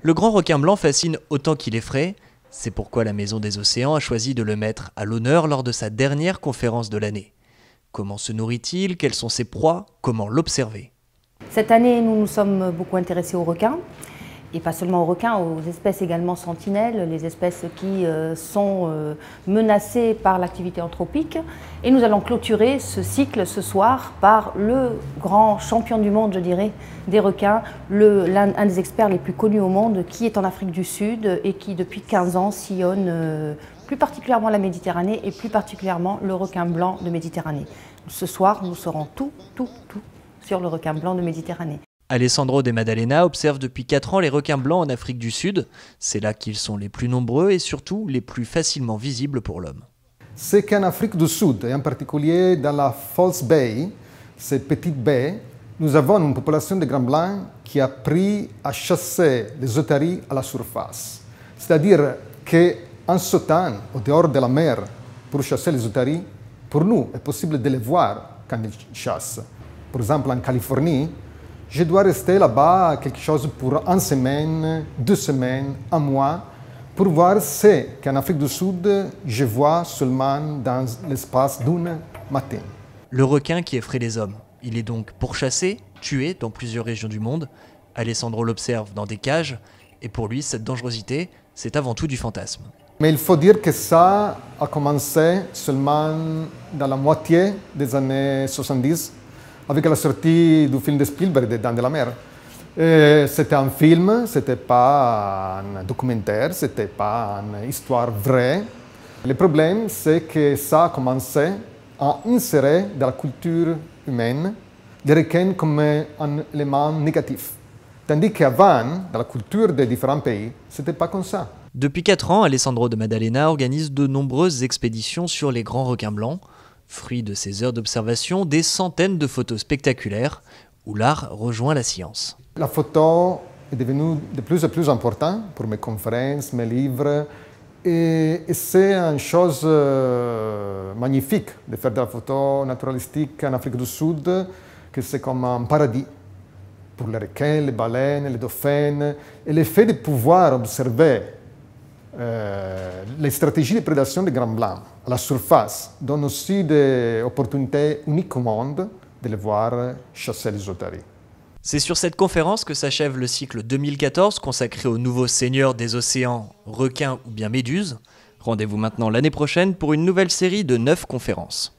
Le grand requin blanc fascine autant qu'il effraie. C'est pourquoi la Maison des Océans a choisi de le mettre à l'honneur lors de sa dernière conférence de l'année. Comment se nourrit-il? Quelles sont ses proies? Comment l'observer? Cette année, nous nous sommes beaucoup intéressés aux requins, et pas seulement aux requins, aux espèces également sentinelles, les espèces qui sont menacées par l'activité anthropique. Et nous allons clôturer ce cycle ce soir par le grand champion du monde, je dirais, des requins, un des experts les plus connus au monde, qui est en Afrique du Sud et qui depuis 15 ans sillonne plus particulièrement la Méditerranée et plus particulièrement le requin blanc de Méditerranée. Ce soir, nous saurons tout sur le requin blanc de Méditerranée. Alessandro De Maddalena observe depuis 4 ans les requins blancs en Afrique du Sud. C'est là qu'ils sont les plus nombreux et surtout les plus facilement visibles pour l'homme. C'est qu'en Afrique du Sud, et en particulier dans la False Bay, cette petite baie, nous avons une population de grands blancs qui a appris à chasser les otaries à la surface. C'est-à-dire qu'en sautant au dehors de la mer pour chasser les otaries, pour nous, il est possible de les voir quand ils chassent. Par exemple, en Californie, je dois rester là-bas quelque chose pour une semaine, 2 semaines, un mois, pour voir ce qu'en Afrique du Sud, je vois seulement dans l'espace d'un matin. Le requin qui effraie les hommes. Il est donc pourchassé, tué dans plusieurs régions du monde. Alessandro l'observe dans des cages et pour lui, cette dangerosité, c'est avant tout du fantasme. Mais il faut dire que ça a commencé seulement dans la moitié des années 70, avec la sortie du film de Spielberg, des Dents de la Mer. C'était un film, ce n'était pas un documentaire, ce n'était pas une histoire vraie. Le problème, c'est que ça a commencé à insérer dans la culture humaine les requins comme un élément négatif. Tandis qu'avant, dans la culture des différents pays, ce n'était pas comme ça. Depuis 4 ans, Alessandro De Maddalena organise de nombreuses expéditions sur les grands requins blancs. Fruit de ses heures d'observation, des centaines de photos spectaculaires où l'art rejoint la science. La photo est devenue de plus en plus importante pour mes conférences, mes livres. Et c'est une chose magnifique de faire de la photo naturalistique en Afrique du Sud, que c'est comme un paradis pour les requins, les baleines, les dauphins. Et le fait de pouvoir observer les stratégies de prédation des grands blancs à la surface donne aussi des opportunités uniques au monde de les voir chasser les otaries. C'est sur cette conférence que s'achève le cycle 2014 consacré aux nouveaux seigneurs des océans, requins ou bien méduses. Rendez-vous maintenant l'année prochaine pour une nouvelle série de 9 conférences.